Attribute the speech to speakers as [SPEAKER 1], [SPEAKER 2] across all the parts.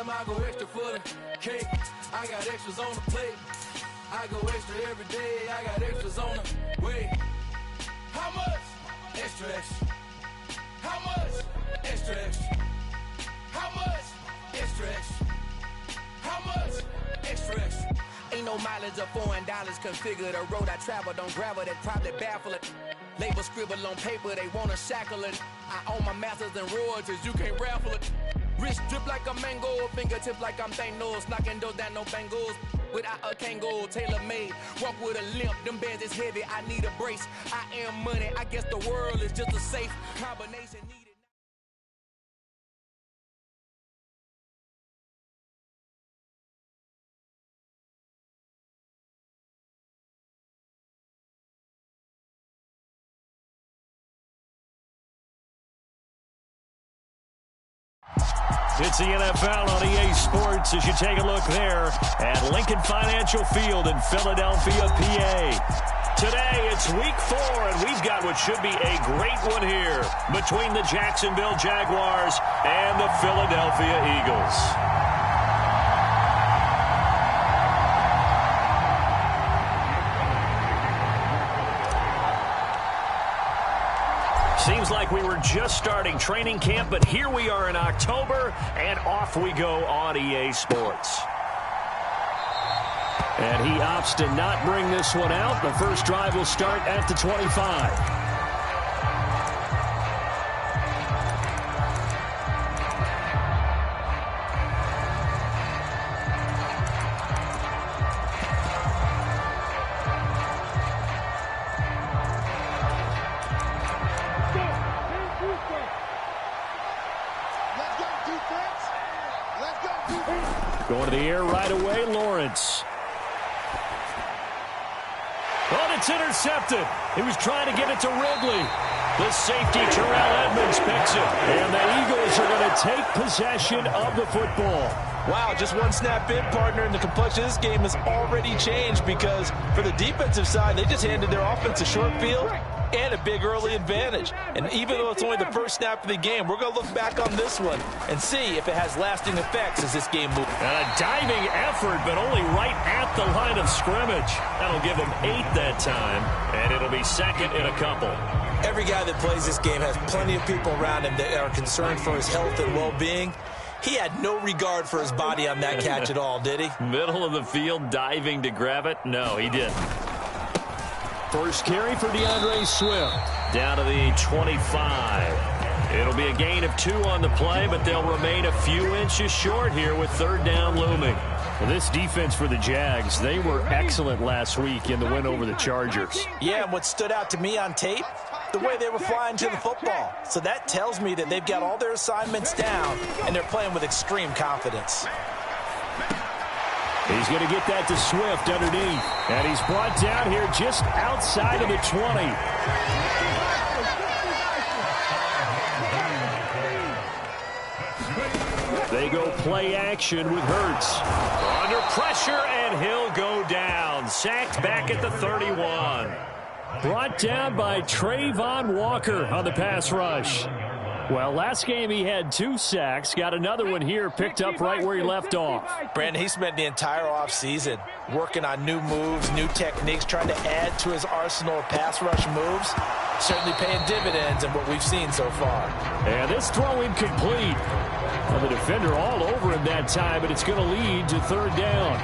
[SPEAKER 1] time I go extra for the cake. I got extras on the plate. I go extra every day. I got extras on the way. How much? Extra, extra. How much? Extra, extra. How much? Extra, extra. How much? Extra, extra. Ain't no mileage of $4 configure the road I travel. Don't gravel that probably baffle it. Label scribble on paper, they wanna shackle it. I own my masters and royalties, you can't raffle it. Wrist drip like a mango, fingertips like I'm Thanos. Knocking those down, no bangles. Without a Kango, tailor-made. Walk with a limp, them bands is heavy, I need a brace. I am money, I guess the world is just a safe combination needed.
[SPEAKER 2] It's the NFL on EA Sports as you take a look there at Lincoln Financial Field in Philadelphia, PA. Today, it's week 4, and we've got what should be a great one here between the Jacksonville Jaguars and the Philadelphia Eagles. Seems like we were just starting training camp, but here we are in October, and off we go on EA Sports. And he opts to not bring this one out. The first drive will start at the 25. Going to the air right away, Lawrence. Oh, it's intercepted. He was trying to get it to Ridley. The safety, Terrell Edmonds, picks it. And the Eagles are going to take possession of the football.
[SPEAKER 3] Wow, just one snap in, partner, and the complexion of this game has already changed because for the defensive side, they just handed their offense a short field and a big early advantage. And even though it's only the first snap of the game, we're going to look back on this one and see if it has lasting effects as this game moves.
[SPEAKER 2] And a diving effort, but only right at the line of scrimmage. That'll give him 8 that time, and it'll be second in a couple.
[SPEAKER 3] Every guy that plays this game has plenty of people around him that are concerned for his health and well-being. He had no regard for his body on that catch at all, did he?
[SPEAKER 2] Middle of the field, diving to grab it? No, he didn't. First carry for DeAndre Swift. Down to the 25. It'll be a gain of 2 on the play, but they'll remain a few inches short here with third down looming. Well, this defense for the Jags, they were excellent last week in the win over the Chargers.
[SPEAKER 3] Yeah, and what stood out to me on tape, the way they were flying to the football. So that tells me that they've got all their assignments down, and they're playing with extreme confidence.
[SPEAKER 2] He's going to get that to Swift underneath. And he's brought down here just outside of the 20. They go play action with Hurts. Under pressure, and he'll go down. Sacked back at the 31. Brought down by Trayvon Walker on the pass rush. Well, last game he had 2 sacks. Got another one here, picked up right where he left off.
[SPEAKER 3] Brandon, he spent the entire offseason working on new moves, new techniques, trying to add to his arsenal of pass rush moves. Certainly paying dividends in what we've seen so far.
[SPEAKER 2] And this throw incomplete. Well, the defender all over him that time, but it's going to lead to third down.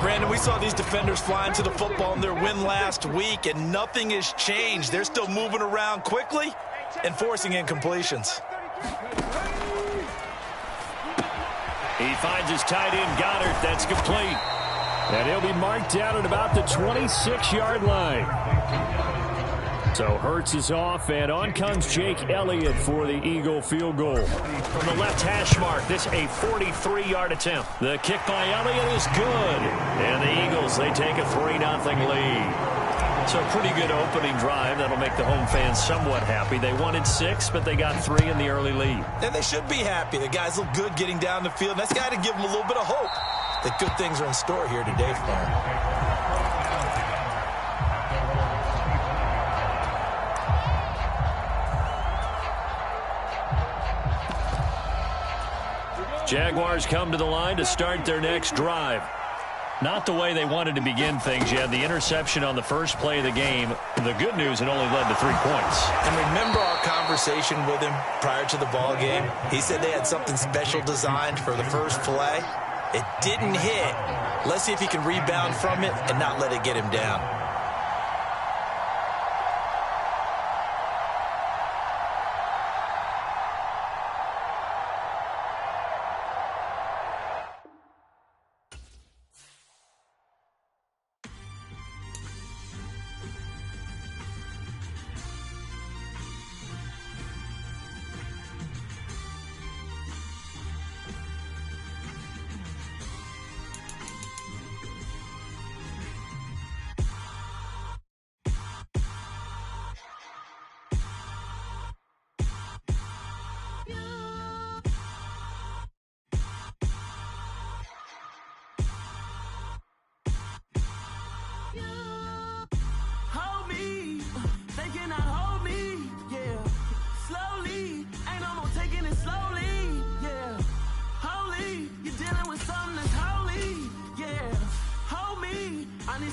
[SPEAKER 3] Brandon, we saw these defenders flying to the football in their win last week, and nothing has changed. They're still moving around quickly and forcing incompletions.
[SPEAKER 2] He finds his tight end, Goddard. That's complete. And he'll be marked down at about the 26-yard line. So Hurts is off, and on comes Jake Elliott for the Eagle field goal. From the left hash mark, this a 43-yard attempt. The kick by Elliott is good. And the Eagles, they take a 3-0 lead. So a pretty good opening drive. That'll make the home fans somewhat happy. They wanted 6, but they got 3 in the early lead.
[SPEAKER 3] And they should be happy. The guys look good getting down the field. That's got to give them a little bit of hope that good things are in store here today for them.
[SPEAKER 2] Jaguars come to the line to start their next drive. Not the way they wanted to begin things. You had the interception on the first play of the game. The good news, it only led to 3 points.
[SPEAKER 3] And remember our conversation with him prior to the ball game? He said they had something special designed for the first play. It didn't hit. Let's see if he can rebound from it and not let it get him down.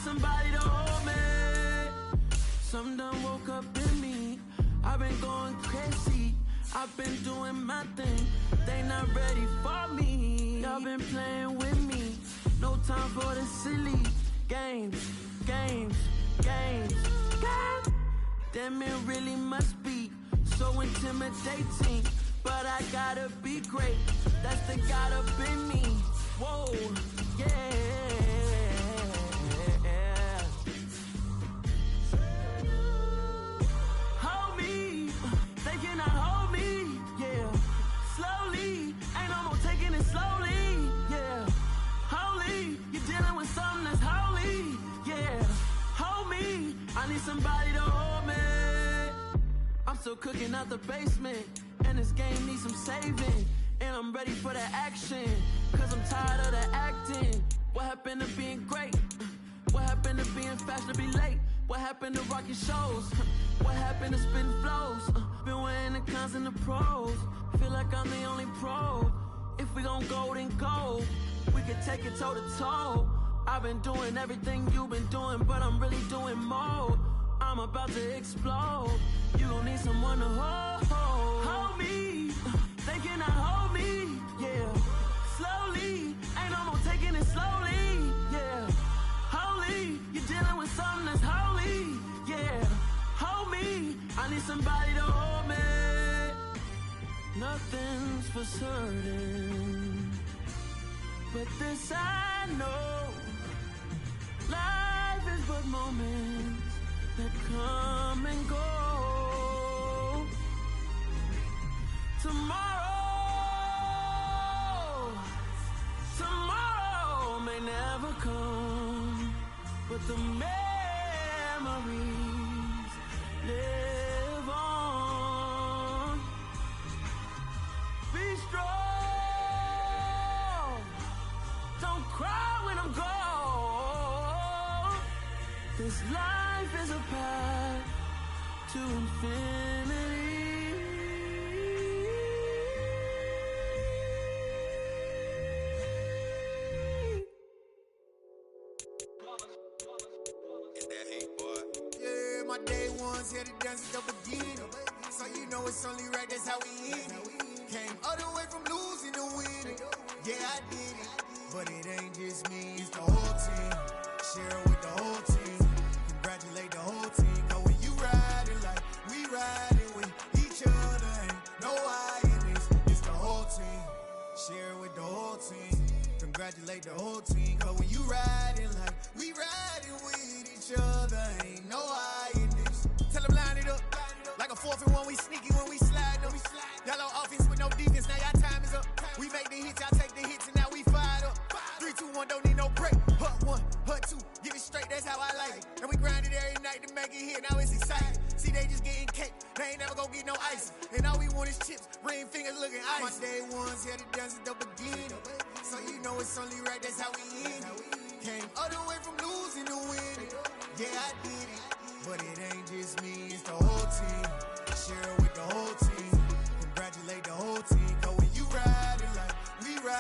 [SPEAKER 1] Somebody to hold me. Some done woke up in me. I've been going crazy. I've been doing my thing. They not ready for me. Y'all been playing with me. No time for the silly games. Damn, it really must be so intimidating. But I gotta be great. That's the God up in me. Whoa, yeah. Somebody to hold me. I'm still cooking out the basement, and this game needs some saving. And I'm ready for the action, cause I'm tired of the acting. What happened to being great? What happened to being fashionably late? What happened to rocking shows? What happened to spitting flows? Been wearing the cons and the pros. Feel like I'm the only pro. If we gon' go, then go. We could take it toe to toe. I've been doing everything you've been doing, but I'm really doing more. I'm about to explode. You gon' need someone to hold me. They cannot hold me, yeah. Slowly, ain't no more taking it slowly, yeah. Holy, you're dealing with something that's holy, yeah. Hold me, I need somebody to hold me. Nothing's for certain, but this I know. Life is but moments that come and go. Tomorrow may never come, but the memories live on. Be strong, don't cry when I'm gone. This life is a path to infinity.
[SPEAKER 4] Yeah, my day ones here to dance at the beginning. So you know it's only right, that's how we end it. Came all the way from losing to winning. Yeah, I did it, but it ain't just me, it's the whole team. Share it with the whole team. Congratulate the whole team. Cause when you riding like we riding with each other, ain't no I in this. It's the whole team. Share it with the whole team. Congratulate the whole team. Cause when you riding like we riding with each other, ain't no I in this. Tell them line it up. Like a 4th and 1, we sneaky when we slide them. Y'all on offense with no defense, now y'all time is up. We make the hits, y'all take the hits, and now we fired up. 3, 2, 1, don't need no break. Hut 1, hut 2, give it straight, that's how I like it. And we grind it every night to make it hit, now it's exciting. See, they just getting cake, they ain't never gonna get no ice. And all we want is chips, ring fingers looking ice. My day ones here to dance at the beginning. So you know it's only right, that's how we end it. Came all the way from losing to winning. Yeah, I did it, but it ain't just me, it's the whole team. Share it with the whole team. Congratulate the whole team. Cause when you riding like we ride.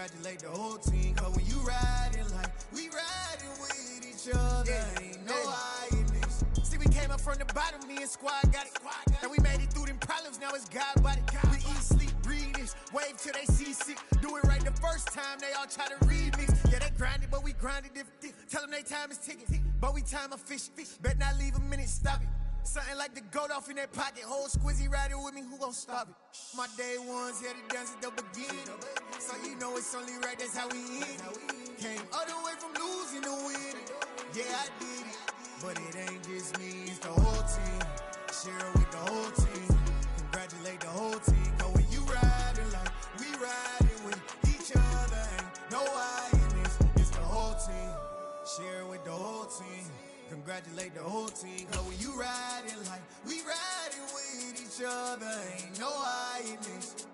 [SPEAKER 4] Congratulate the whole team, cause when you riding like we riding with each other, ain't no hiding this. See, we came up from the bottom, me and squad got it. And we made it through them problems, now it's God body. We eat, sleep, breathe this, wave till they see sick. Do it right the first time, they all try to remix. Yeah, they grinded, but we grinded different. Tell them they time is ticking, but we time a fish. Bet not leave a minute, stop it. Something like the goat off in that pocket. Whole squizzy riding with me, who gon' stop it? My day ones here to dance at the beginning. So you know it's only right, that's how we end. Came all the way from losing to winning. Yeah, I did it, but it ain't just me, it's the whole team. Share it with the whole team. Congratulate the whole team. Cause when you riding like we riding with each other, ain't no hiding this, it's the whole team. Share it with the whole team. Congratulate the whole team, cause when you riding like we riding with each other, ain't no hiding this.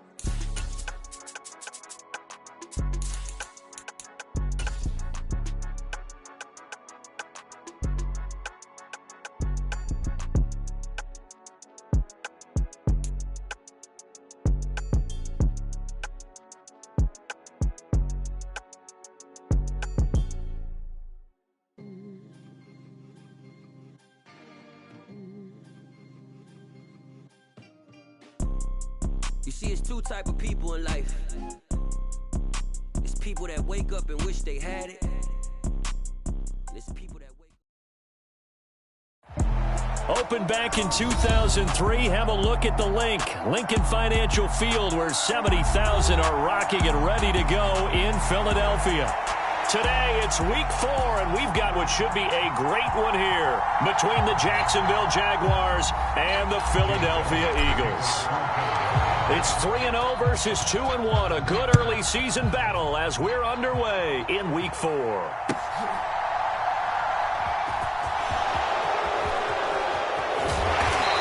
[SPEAKER 5] You see, it's two type of people in life. It's people that wake up and wish they had it. And it's people that wake
[SPEAKER 2] Opened back in 2003. Have a look at the link. Lincoln Financial Field, where 70,000 are rocking and ready to go in Philadelphia. Today, it's week 4, and we've got what should be a great one here between the Jacksonville Jaguars and the Philadelphia Eagles. It's 3-0 versus 2-1, a good early season battle as we're underway in week 4.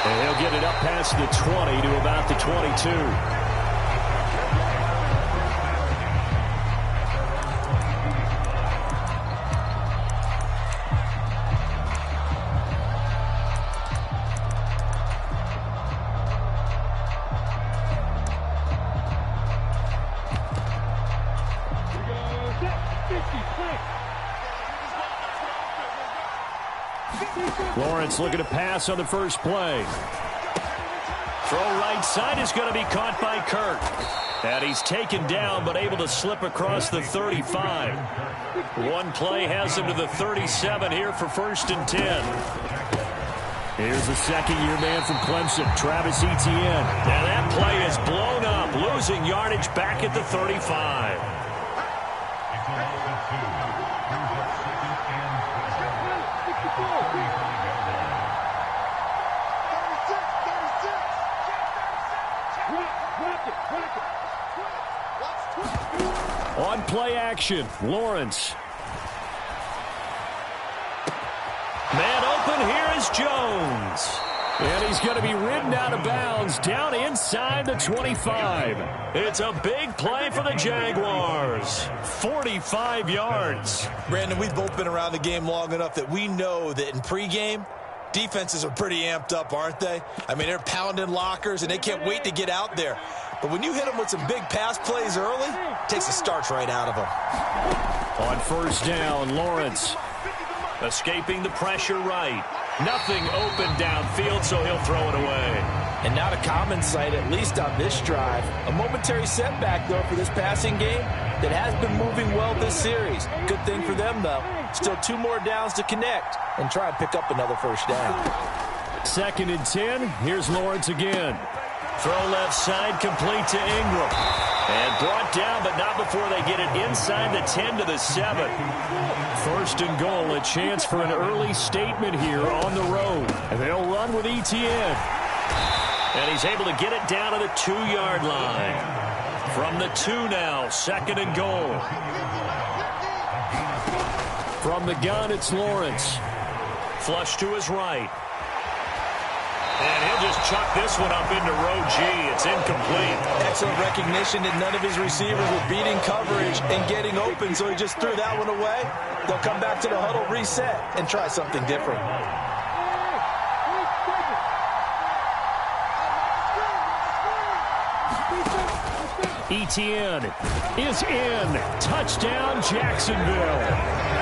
[SPEAKER 2] And he'll get it up past the 20 to about the 22. Lawrence looking to pass on the first play. Throw right side is going to be caught by Kirk. And he's taken down but able to slip across the 35. One play has him to the 37 here for 1st and 10. Here's the second-year man from Clemson, Travis Etienne. Now that play is blown up, losing yardage back at the 35. On play action, Lawrence. Man open, here is Jones. And he's going to be ridden out of bounds down inside the 25. It's a big play for the Jaguars. 45 yards.
[SPEAKER 3] Brandon, we've both been around the game long enough that we know that in pregame, defenses are pretty amped up, aren't they? I mean, they're pounding lockers, and they can't wait to get out there. But when you hit them with some big pass plays early, it takes the starch right out of them.
[SPEAKER 2] On first down, Lawrence escaping the pressure right. Nothing open downfield, so he'll throw it away.
[SPEAKER 3] And not a common sight, at least on this drive. A momentary setback, though, for this passing game that has been moving well this series. Good thing for them, though. Still 2 more downs to connect and try and pick up another first down.
[SPEAKER 2] 2nd and 10. Here's Lawrence again. Throw left side, complete to Ingram. And brought down, but not before they get it inside the 10 to the 7. 1st and goal, a chance for an early statement here on the road. And they'll run with Etienne. And he's able to get it down to the 2-yard line. From the 2 now, 2nd and goal. From the gun, it's Lawrence. Flush to his right. And he'll just chuck this one up into row G. It's incomplete.
[SPEAKER 3] Excellent recognition that none of his receivers were beating coverage and getting open, so he just threw that one away. They'll come back to the huddle, reset, and try something different.
[SPEAKER 2] Etienne is in. Touchdown, Jacksonville.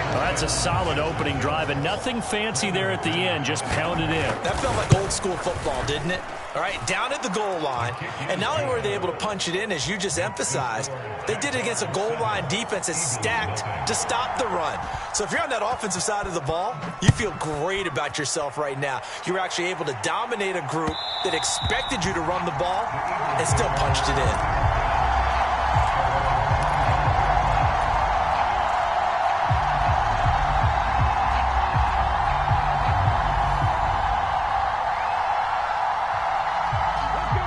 [SPEAKER 2] Well, that's a solid opening drive, and nothing fancy there at the end, just pounded in.
[SPEAKER 3] That felt like old school football, didn't it? All right, down at the goal line, and not only were they able to punch it in, as you just emphasized, they did it against a goal line defense that's stacked to stop the run. So if you're on that offensive side of the ball, you feel great about yourself right now. You were actually able to dominate a group that expected you to run the ball and still punched it in.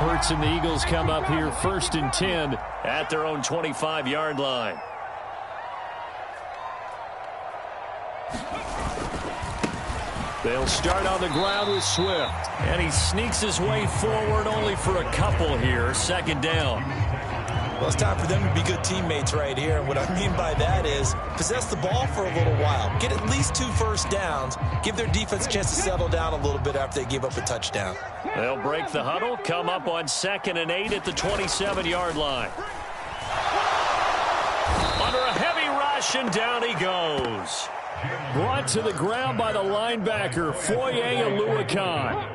[SPEAKER 2] Hurts and the Eagles come up here 1st and 10 at their own 25-yard line. They'll start on the ground with Swift. And he sneaks his way forward only for a couple here. 2nd down.
[SPEAKER 3] Well, it's time for them to be good teammates right here. And what I mean by that is possess the ball for a little while. Get at least 2 first downs. Give their defense a chance to settle down a little bit after they give up a touchdown.
[SPEAKER 2] They'll break the huddle, come up on 2nd and 8 at the 27-yard line. Under a heavy rush, and down he goes. Brought to the ground by the linebacker, Foye Oluokun.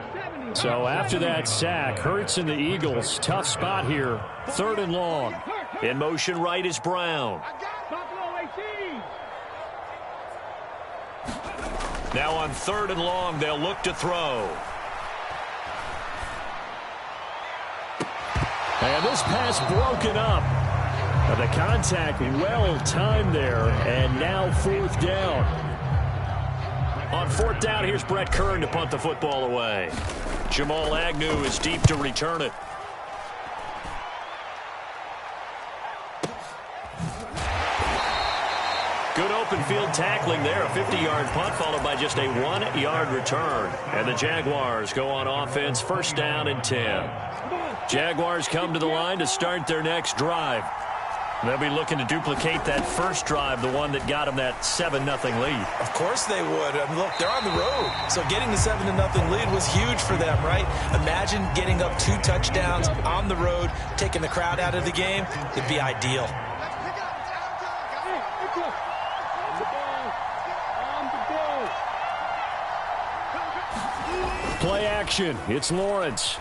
[SPEAKER 2] So after that sack, Hurts and the Eagles, tough spot here, 3rd and long. In motion right is Brown. Now on 3rd and long, they'll look to throw. And this pass broken up. The contact well timed there, and now 4th down. On 4th down, here's Brett Kern to punt the football away. Jamal Agnew is deep to return it. Good open field tackling there. A 50-yard punt followed by just a 1-yard return. And the Jaguars go on offense, 1st down and 10. Jaguars come to the line to start their next drive. They'll be looking to duplicate that first drive, the one that got them that 7-0 lead.
[SPEAKER 3] Of course they would. I mean, look, they're on the road. So getting the 7-0 lead was huge for them, right? Imagine getting up 2 touchdowns on the road, taking the crowd out of the game. It'd be ideal.
[SPEAKER 2] Play action. It's Lawrence.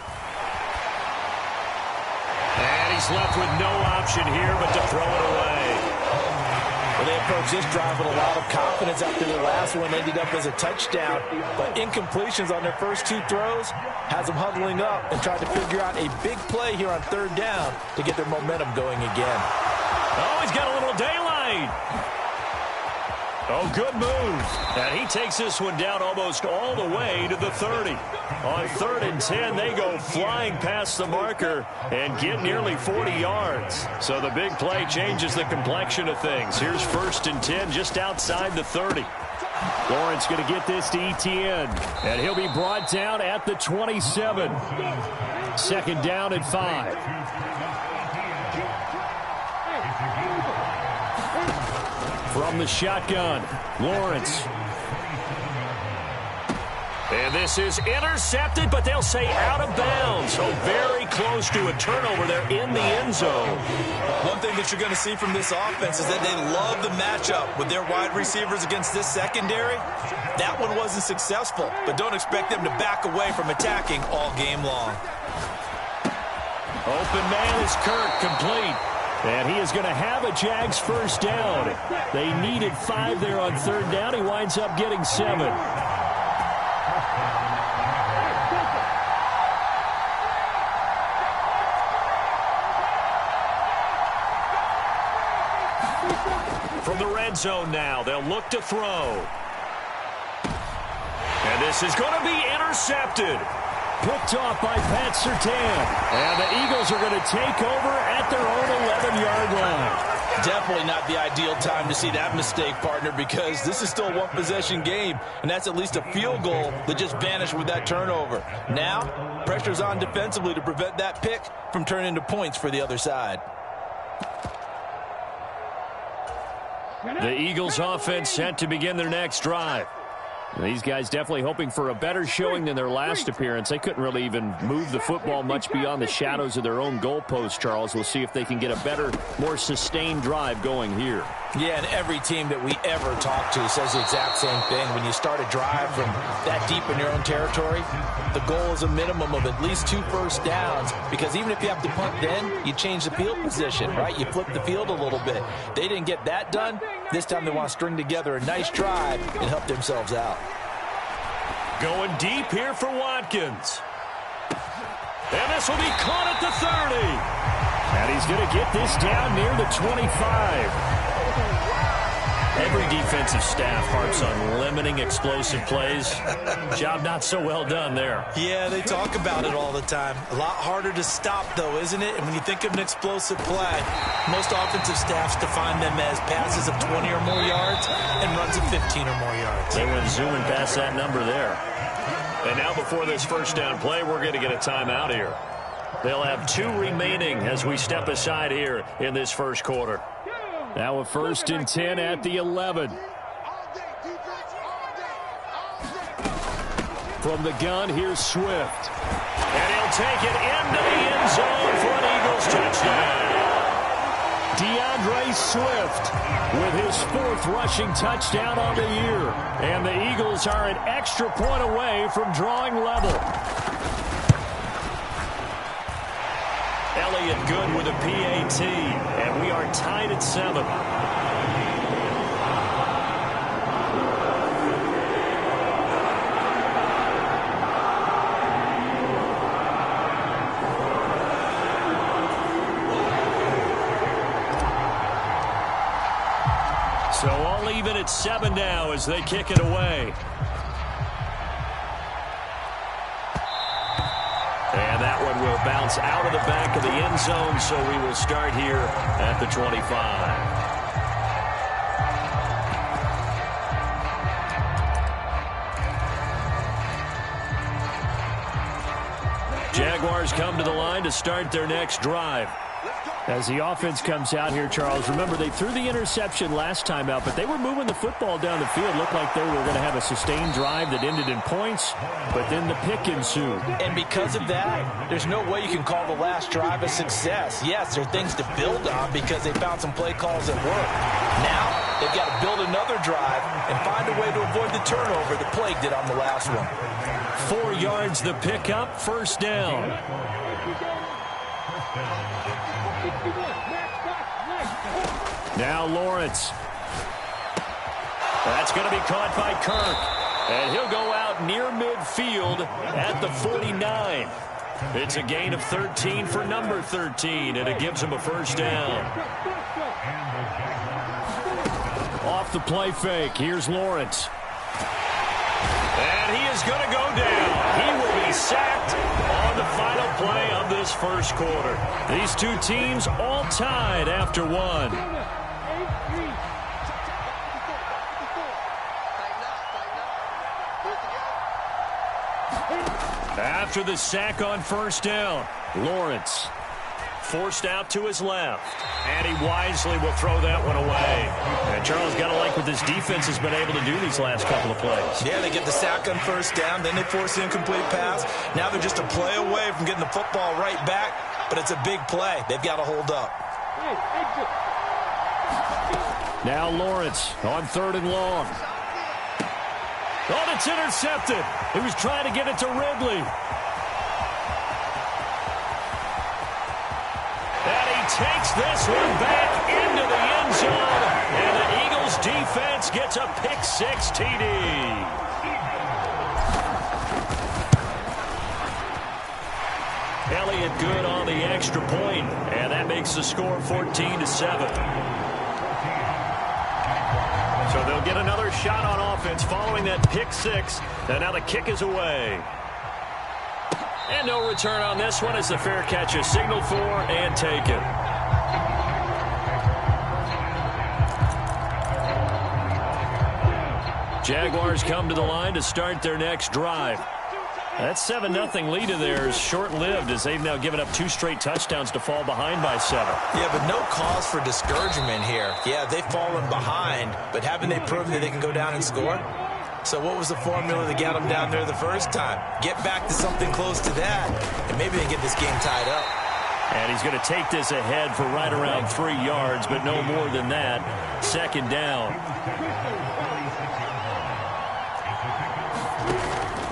[SPEAKER 2] And he's left with no option here but to throw it away.
[SPEAKER 3] Well, they approached this drive with a lot of confidence after the last one ended up as a touchdown. But incompletions on their first 2 throws has them huddling up and trying to figure out a big play here on 3rd down to get their momentum going again.
[SPEAKER 2] Oh, he's got a little daylight. Oh, good move. And he takes this one down almost all the way to the 30. On 3rd and 10, they go flying past the marker and get nearly 40 yards. So the big play changes the complexion of things. Here's 1st and 10 just outside the 30. Lawrence going to get this to Etienne. And he'll be brought down at the 27. 2nd down and 5. From the shotgun, Lawrence. And this is intercepted, but they'll say out of bounds. So very close to a turnover there in the end zone.
[SPEAKER 3] One thing that you're going to see from this offense is that they love the matchup with their wide receivers against this secondary. That one wasn't successful, but don't expect them to back away from attacking all game long.
[SPEAKER 2] Open man is Kirk, complete. And he is going to have a Jags 1st down. They needed 5 there on 3rd down. He winds up getting 7. From the red zone now, they'll look to throw. And this is going to be intercepted. Picked off by Pat Surtain. And the Eagles are going to take over at their own 11-yard line.
[SPEAKER 3] Definitely not the ideal time to see that mistake, partner, because this is still a one-possession game, and that's at least a field goal that just vanished with that turnover. Now, pressure's on defensively to prevent that pick from turning into points for the other side.
[SPEAKER 2] The Eagles offense set to begin their next drive. These guys definitely hoping for a better showing than their last appearance. They couldn't really even move the football much beyond the shadows of their own goalpost, Charles. We'll see if they can get a better, more sustained drive going here.
[SPEAKER 3] Yeah, and every team that we ever talk to says the exact same thing. When you start a drive from that deep in your own territory, the goal is a minimum of at least 2 first downs, because even if you have to punt then, you change the field position, right? You flip the field a little bit. They didn't get that done. This time they want to string together a nice drive and help themselves out.
[SPEAKER 2] Going deep here for Watkins. And this will be caught at the 30. And he's going to get this down near the 25. Every defensive staff harps on limiting explosive plays. Job not so well done there.
[SPEAKER 3] Yeah, they talk about it all the time. A lot harder to stop, though, isn't it? And when you think of an explosive play, most offensive staffs define them as passes of 20 or more yards and runs of 15 or more yards.
[SPEAKER 2] They went zooming past that number there. And now before this first down play, we're going to get a timeout here. They'll have 2 remaining as we step aside here in this first quarter. Now a 1st and 10 at the 11. From the gun, here's Swift. And he'll take it into the end zone for an Eagles touchdown. DeAndre Swift with his 4th rushing touchdown on the year. And the Eagles are an extra point away from drawing level. Elliott good with a PAT, and we are tied at 7. So all even at 7 now as they kick it away. And that one will bounce out of the back of the end zone, so we will start here at the 25. Jaguars come to the line to start their next drive. As the offense comes out here, Charles, remember they threw the interception last time out, but they were moving the football down the field. Looked like they were going to have a sustained drive that ended in points, but then the pick ensued.
[SPEAKER 3] And because of that, there's no way you can call the last drive a success. Yes, there are things to build on because they found some play calls that work. Now, they've got to build another drive and find a way to avoid the turnover that plagued it on the last one.
[SPEAKER 2] 4 yards the pickup, 1st down. Now Lawrence. That's going to be caught by Kirk. And he'll go out near midfield at the 49. It's a gain of 13 for number 13, and it gives him a 1st down. Off the play fake, here's Lawrence. And he is going to go down. He will be sacked on the final play of this first quarter. These 2 teams all tied after 1. After the sack on 1st down, Lawrence forced out to his left, and he wisely will throw that one away. And Charles, got to like what this defense has been able to do these last couple of plays.
[SPEAKER 3] Yeah, they get the sack on 1st down, then they force the incomplete pass. Now they're just a play away from getting the football right back, but it's a big play. They've got to hold up.
[SPEAKER 2] Now Lawrence on 3rd and long. Oh, it's intercepted. He was trying to get it to Ridley. And he takes this one back into the end zone. And the Eagles defense gets a pick-6 TD. Elliott good on the extra point, and that makes the score 14-7. So they'll get another shot on offense following that pick-6, and now the kick is away. And no return on this one as the fair catch is signaled for and taken. Jaguars come to the line to start their next drive. That 7-0 lead of theirs short-lived as they've now given up 2 straight touchdowns to fall behind by 7.
[SPEAKER 3] Yeah, but no cause for discouragement here. Yeah, they've fallen behind, but haven't they proven that they can go down and score? So what was the formula to get them down there the first time? Get back to something close to that, and maybe they get this game tied up.
[SPEAKER 2] And he's going to take this ahead for right around 3 yards, but no more than that. Second down.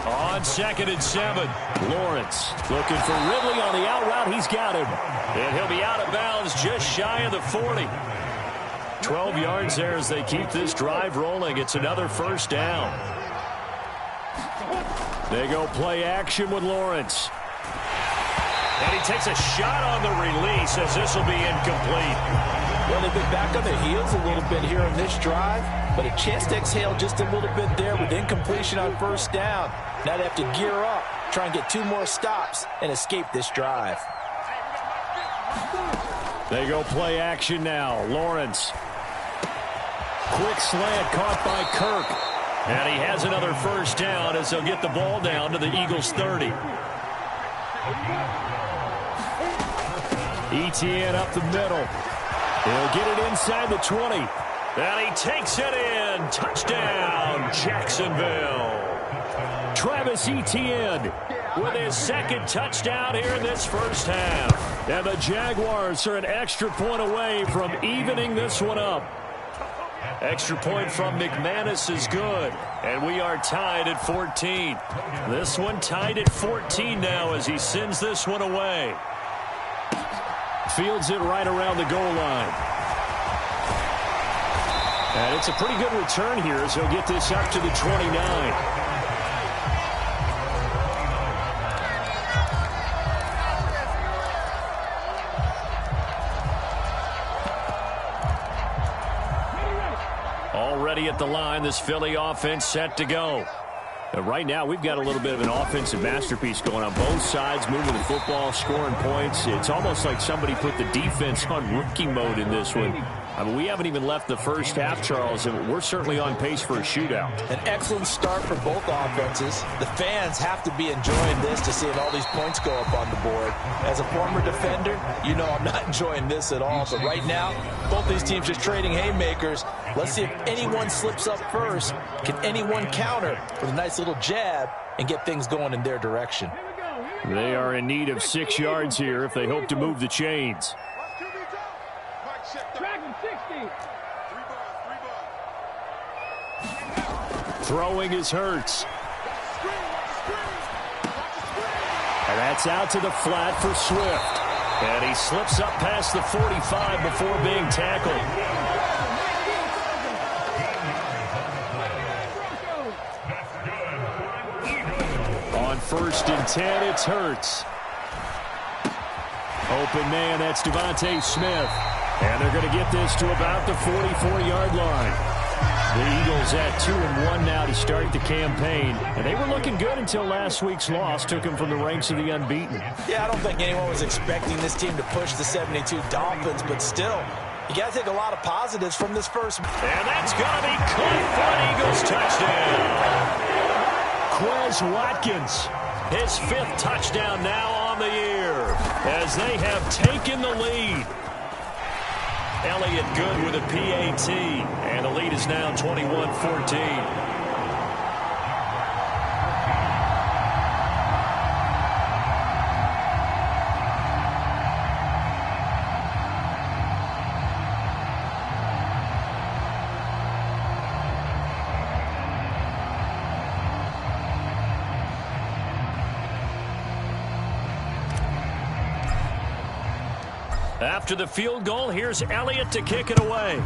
[SPEAKER 2] On 2nd and 7, Lawrence looking for Ridley on the out route. He's got him. And he'll be out of bounds just shy of the 40. 12 yards there as they keep this drive rolling. It's another first down. They go play action with Lawrence. And he takes a shot on the release as this will be incomplete.
[SPEAKER 3] Well, they've been back on their heels a little bit here on this drive, but a chance to exhale just a little bit there with incompletion on first down. Now they have to gear up, try and get 2 more stops, and escape this drive.
[SPEAKER 2] They go play action now. Lawrence. Quick slant caught by Kirk. And he has another first down as they'll get the ball down to the Eagles' 30. Etienne up the middle. He'll get it inside the 20. And he takes it in. Touchdown, Jacksonville. Travis Etienne with his 2nd touchdown here in this first half. And the Jaguars are an extra point away from evening this one up. Extra point from McManus is good. And we are tied at 14. This one tied at 14 now as he sends this one away. Fields it right around the goal line. And it's a pretty good return here as he'll get this up to the 29. Already at the line, this Philly offense set to go. Right now, we've got a little bit of an offensive masterpiece going on both sides, moving the football, scoring points. It's almost like somebody put the defense on rookie mode in this one. I mean, we haven't even left the first half, Charles, and we're certainly on pace for a shootout.
[SPEAKER 3] An excellent start for both offenses. The fans have to be enjoying this to see all these points go up on the board. As a former defender, you know I'm not enjoying this at all. But right now, both these teams just trading haymakers. Let's see if anyone slips up first. Can anyone counter with a nice little jab and get things going in their direction?
[SPEAKER 2] They are in need of 6 yards here if they hope to move the chains. Throwing is Hurts. And that's out to the flat for Swift. And he slips up past the 45 before being tackled. On 1st and 10, it's Hurts. Open man, that's Devontae Smith. And they're going to get this to about the 44-yard line. The Eagles at 2-1 now to start the campaign. And they were looking good until last week's loss took them from the ranks of the unbeaten.
[SPEAKER 3] Yeah, I don't think anyone was expecting this team to push the 72 Dolphins, but still, you got to take a lot of positives from this first.
[SPEAKER 2] And that's going to be caught for an Eagles touchdown. Quez Watkins, his 5th touchdown now on the year as they have taken the lead. Elliott good with a PAT, and the lead is now 21-14. After the field goal, here's Elliott to kick it away.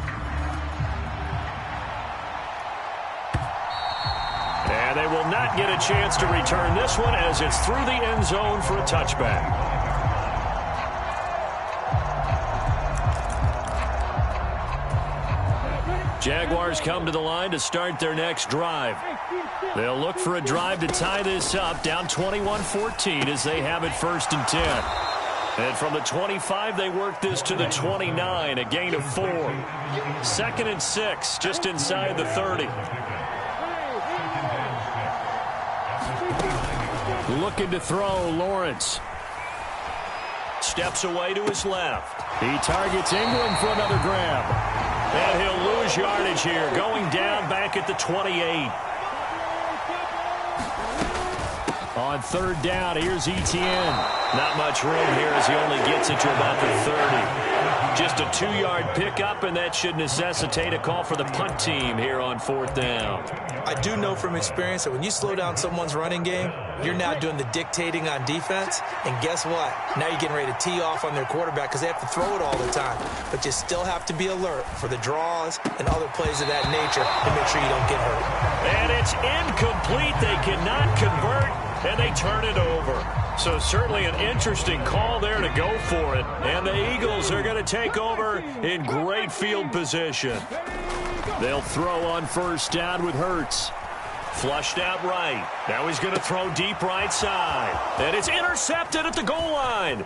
[SPEAKER 2] And they will not get a chance to return this one as it's through the end zone for a touchback. Jaguars come to the line to start their next drive. They'll look for a drive to tie this up, down 21-14 as they have it 1st and 10. And from the 25, they work this to the 29, a gain of 4. 2nd and 6, just inside the 30. Looking to throw, Lawrence. Steps away to his left. He targets Ingram for another grab. And he'll lose yardage here, going down back at the 28. On third down, here's Etienne. Not much room here as he only gets it to about the 30. Just a 2-yard pickup, and that should necessitate a call for the punt team here on fourth down.
[SPEAKER 3] I do know from experience that when you slow down someone's running game, you're now doing the dictating on defense. And guess what? Now you're getting ready to tee off on their quarterback because they have to throw it all the time. But you still have to be alert for the draws and other plays of that nature to make sure you don't get hurt.
[SPEAKER 2] And it's incomplete. They cannot convert, and they turn it over. So certainly an interesting call there to go for it. And the Eagles are going to take over in great field position. They'll throw on first down with Hurts. Flushed out right. Now he's going to throw deep right side. And it's intercepted at the goal line.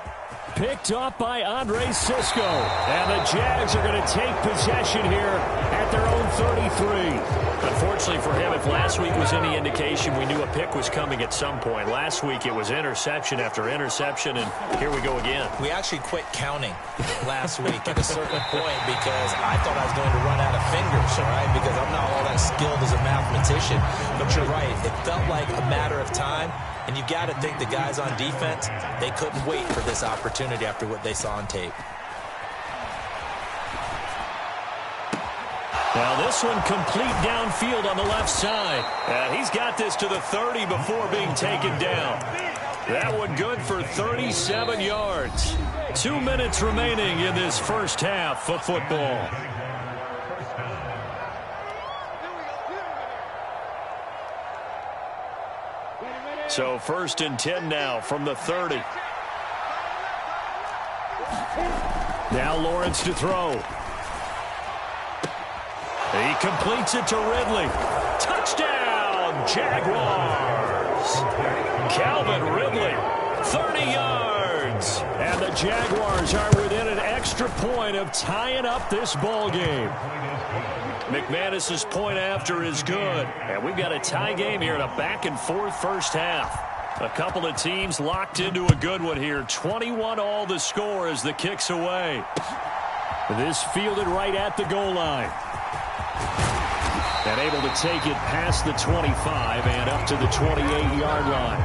[SPEAKER 2] Picked up by Andre Sisco. And the Jags are going to take possession here at their own 33. Unfortunately for him, if last week was any indication, we knew a pick was coming at some point. Last week it was interception after interception, and here we go again.
[SPEAKER 3] We actually quit counting last week at a certain point because I thought I was going to run out of fingers, all right, because I'm not all that skilled as a mathematician. But you're right. It felt like a matter of time, and you got to think the guys on defense, they couldn't wait for this opportunity after what they saw on tape.
[SPEAKER 2] Now this one complete downfield on the left side. And he's got this to the 30 before being taken down. That one good for 37 yards. 2 minutes remaining in this first half of football. So 1st and 10 now from the 30. Now Lawrence to throw. He completes it to Ridley. Touchdown, Jaguars. Calvin Ridley, 30 yards. And the Jaguars are within an extra point of tying up this ball game. McManus's point after is good. And we've got a tie game here in a back-and-forth first half. A couple of teams locked into a good one here. 21-all the score as the kick's away. This fielded right at the goal line. And able to take it past the 25 and up to the 28-yard line.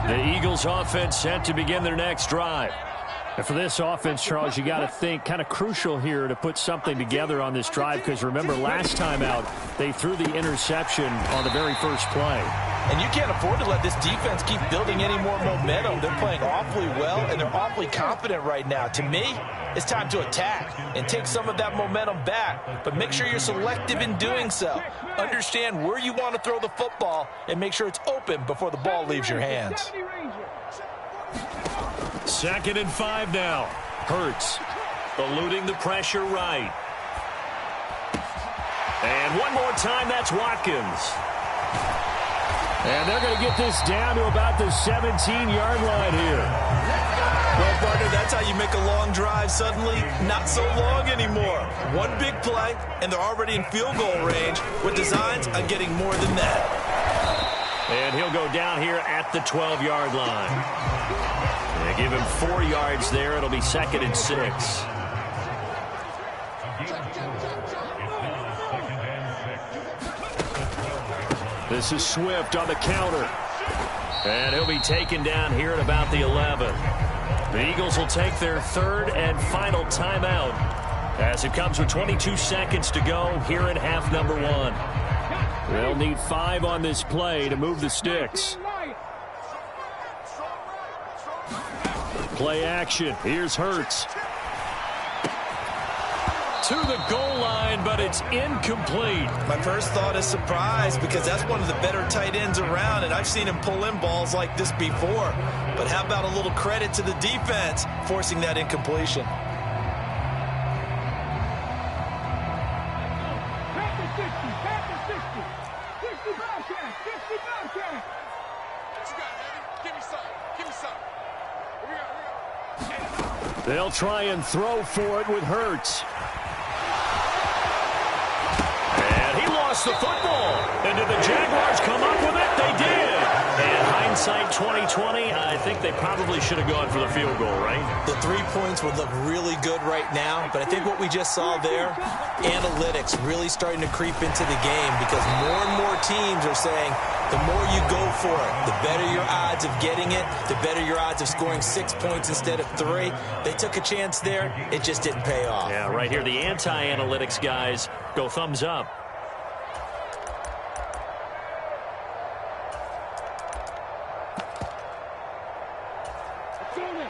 [SPEAKER 2] The Eagles offense set to begin their next drive. And for this offense, Charles, you got to think kind of crucial here to put something together on this drive because remember last time out they threw the interception on the very first play.
[SPEAKER 3] And you can't afford to let this defense keep building any more momentum. They're playing awfully well, and they're awfully confident right now. To me, it's time to attack and take some of that momentum back. But make sure you're selective in doing so. Understand where you want to throw the football and make sure it's open before the ball leaves your hands.
[SPEAKER 2] 2nd and 5 now. Hurts eluding the pressure right. And one more time, that's Watkins. And they're going to get this down to about the 17-yard line here.
[SPEAKER 3] Well, partner, that's how you make a long drive suddenly not so long anymore. One big play, and they're already in field goal range with designs on getting more than that.
[SPEAKER 2] And he'll go down here at the 12-yard line. They give him 4 yards there. It'll be 2nd and 6. This is Swift on the counter. And he'll be taken down here at about the 11. The Eagles will take their 3rd and final timeout as it comes with 22 seconds to go here in half number 1. They'll need 5 on this play to move the sticks. Play action. Here's Hurts. To the goal line, but it's incomplete.
[SPEAKER 3] My first thought is surprise because that's one of the better tight ends around, and I've seen him pull in balls like this before. But how about a little credit to the defense forcing that incompletion?
[SPEAKER 2] They'll try and throw for it with Hurts. And he lost the football. And did the Jaguars come up with it? They did. And hindsight hindsight 2020, I think they probably should have gone for the field goal, right?
[SPEAKER 3] The 3 points would look really good right now, but I think what we just saw there, analytics really starting to creep into the game because more and more teams are saying the more you go for it, the better your odds of getting it, the better your odds of scoring 6 points instead of 3. They took a chance there. It just didn't pay off.
[SPEAKER 2] Yeah, right here, the anti-analytics guys go thumbs up.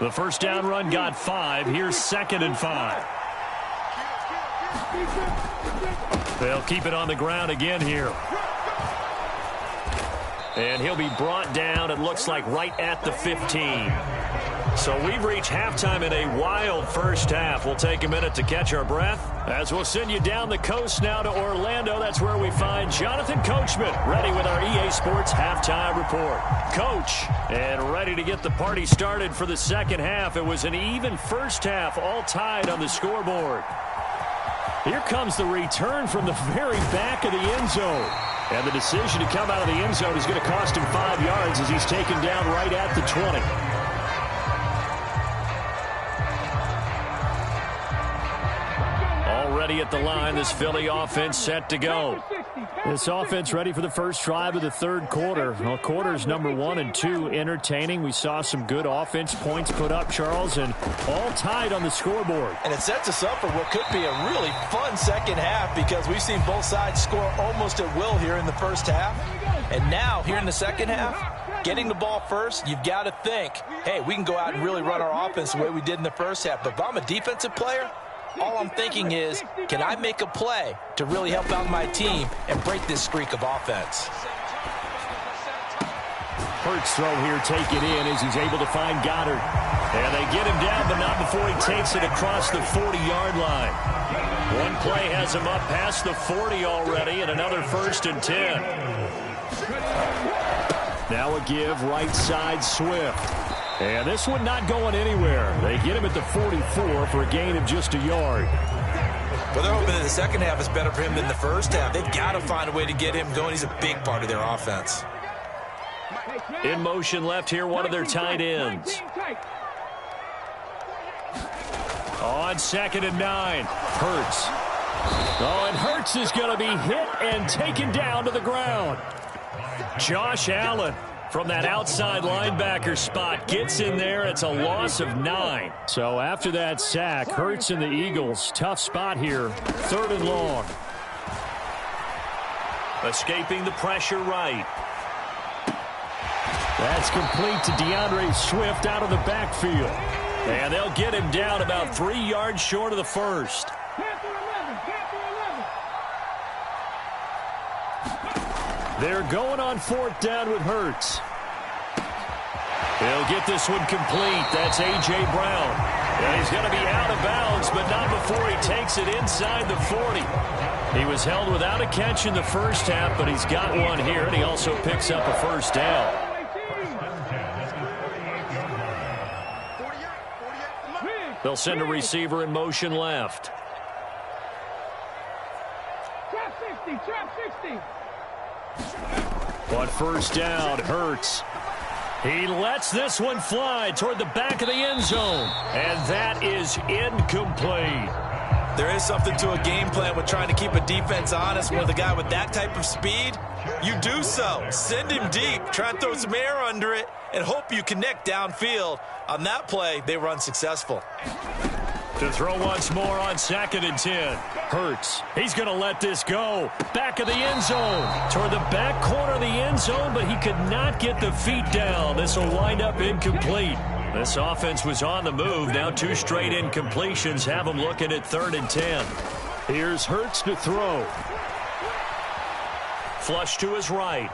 [SPEAKER 2] The first down run got 5. Here's 2nd and 5. They'll keep it on the ground again here. And he'll be brought down, it looks like, right at the 15. So we've reached halftime in a wild first half. We'll take a minute to catch our breath as we'll send you down the coast now to Orlando. That's where we find Jonathan Coachman ready with our EA Sports halftime report. Coach, and ready to get the party started for the second half. It was an even first half, all tied on the scoreboard. Here comes the return from the very back of the end zone. And the decision to come out of the end zone is going to cost him 5 yards as he's taken down right at the 20. Already at the line, this Philly offense set to go. This offense ready for the first drive of the third quarter. Well, quarters number 1 and 2 entertaining. We saw some good offense points put up, Charles, and all tied on the scoreboard.
[SPEAKER 3] And it sets us up for what could be a really fun second half because we've seen both sides score almost at will here in the first half. And now, here in the second half, getting the ball first, you've got to think, hey, we can go out and really run our offense the way we did in the first half. But if I'm a defensive player, all I'm thinking is, can I make a play to really help out my team and break this streak of offense?
[SPEAKER 2] Hurts throw here, take it in as he's able to find Goddard. And they get him down, but not before he takes it across the 40-yard line. One play has him up past the 40 already, and another 1st and 10. Now a give, right side, Swift. And this one not going anywhere. They get him at the 44 for a gain of just a yard.
[SPEAKER 3] Well, they're hoping that the second half is better for him than the first half. They've got to find a way to get him going. He's a big part of their offense.
[SPEAKER 2] In motion left here, one of their tight ends. On 2nd and 9, Hurts. Oh, and Hurts is going to be hit and taken down to the ground. Josh Allen from that outside linebacker spot gets in there. It's a loss of 9. So after that sack, Hurts and the Eagles, tough spot here, 3rd and long. Escaping the pressure right. That's complete to DeAndre Swift out of the backfield. And they'll get him down about 3 yards short of the first. They're going on 4th down with Hurts. He'll get this one complete. That's A.J. Brown. And he's going to be out of bounds, but not before he takes it inside the 40. He was held without a catch in the first half, but he's got one here, and he also picks up a first down. They'll send a receiver in motion left.
[SPEAKER 6] Trap 60.
[SPEAKER 2] On first down, Hurts. He lets this one fly toward the back of the end zone. And that is incomplete.
[SPEAKER 3] There is something to a game plan with trying to keep a defense honest. With a guy with that type of speed, you do so. Send him deep, try and throw some air under it, and hope you connect downfield. On that play, they run successful.
[SPEAKER 2] To throw once more on 2nd and 10. Hurts. He's going to let this go. Back of the end zone. Toward the back corner of the end zone, but he could not get the feet down. This will wind up incomplete. This offense was on the move. Now 2 straight incompletions have him looking at 3rd and 10. Here's Hurts to throw. Flush to his right.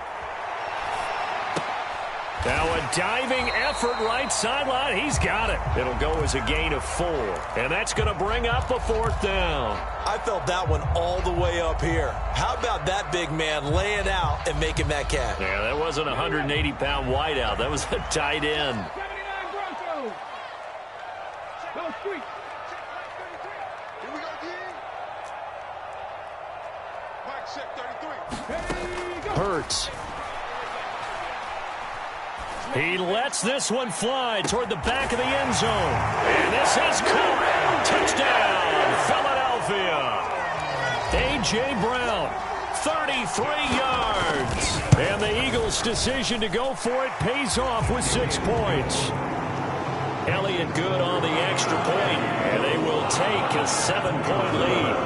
[SPEAKER 2] Now a diving effort right sideline. He's got it. It'll go as a gain of 4. And that's going to bring up a 4th down.
[SPEAKER 3] I felt that one all the way up here. How about that big man laying out and making that catch?
[SPEAKER 2] Yeah, that wasn't a 180-pound wideout. That was a tight end.
[SPEAKER 6] 79 Broncos. Go street.
[SPEAKER 7] Here we go again. Mike check 33.
[SPEAKER 2] Hurts. He lets this one fly toward the back of the end zone. And this is caught. Touchdown, Philadelphia. A.J. Brown, 33 yards. And the Eagles' decision to go for it pays off with 6 points. Elliott good on the extra point, and they will take a 7-point lead.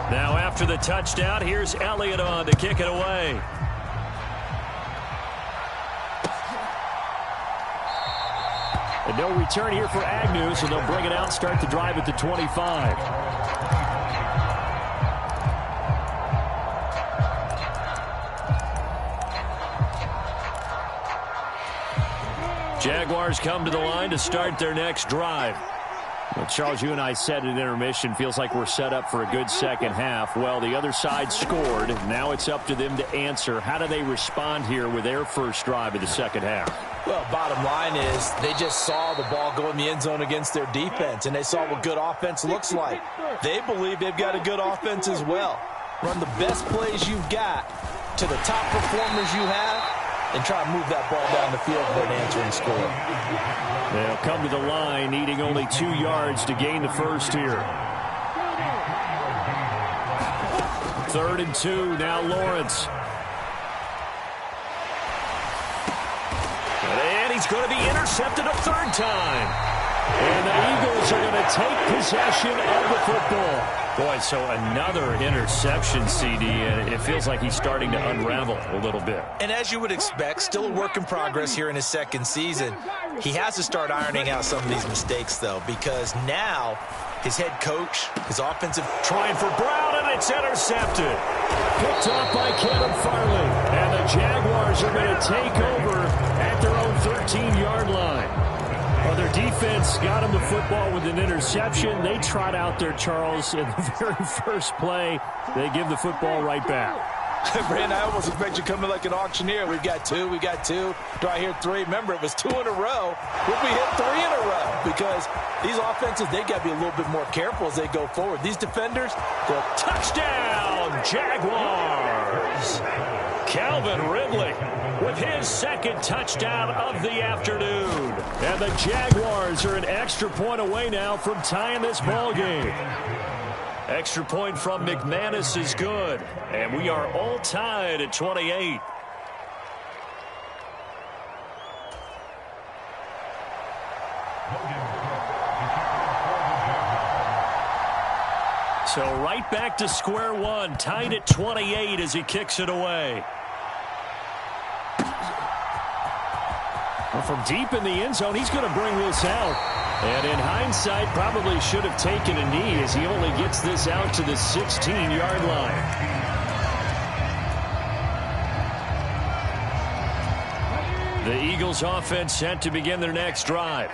[SPEAKER 2] Now after the touchdown, here's Elliott on to kick it away. And no return here for Agnew, so they'll bring it out, start the drive at the 25. Jaguars come to the line to start their next drive. Well, Charles, you and I said at intermission, feels like we're set up for a good second half. Well, the other side scored. Now it's up to them to answer. How do they respond here with their first drive of the second half?
[SPEAKER 3] Well, bottom line is they just saw the ball go in the end zone against their defense, and they saw what good offense looks like. They believe they've got a good offense as well. Run the best plays you've got to the top performers you have, and try to move that ball down the field for an answering score.
[SPEAKER 2] They'll come to the line, needing only 2 yards to gain the first here. 3rd and 2, now Lawrence. And he's going to be intercepted a 3rd time. And the Eagles are going to take possession of the football. Boy, so another interception, CD, and it feels like he's starting to unravel a little bit.
[SPEAKER 3] And as you would expect, still a work in progress here in his second season. He has to start ironing out some of these mistakes, though, because now his head coach, his offensive...
[SPEAKER 2] Trying for Brown, and it's intercepted. Picked off by Caleb Farley. And the Jaguars are going to take over at their own 13-yard line. Well, their defense got him the football with an interception. They trot out there, Charles, in the very first play. They give the football right back.
[SPEAKER 3] Brandon, I almost expect you to come in like an auctioneer. We've got 2, we got 2. Do I hear 3? Remember, it was 2 in a row. Will we hit 3 in a row? Because these offenses, they got to be a little bit more careful as they go forward. These defenders, they'll...
[SPEAKER 2] Touchdown, Jaguars! Calvin Ridley with his 2nd touchdown of the afternoon. And the Jaguars are an extra point away now from tying this ball game. Extra point from McManus is good. And we are all tied at 28. So right back to square one, tied at 28 as he kicks it away. Well, from deep in the end zone, he's going to bring this out. And in hindsight, probably should have taken a knee as he only gets this out to the 16-yard line. The Eagles offense set to begin their next drive.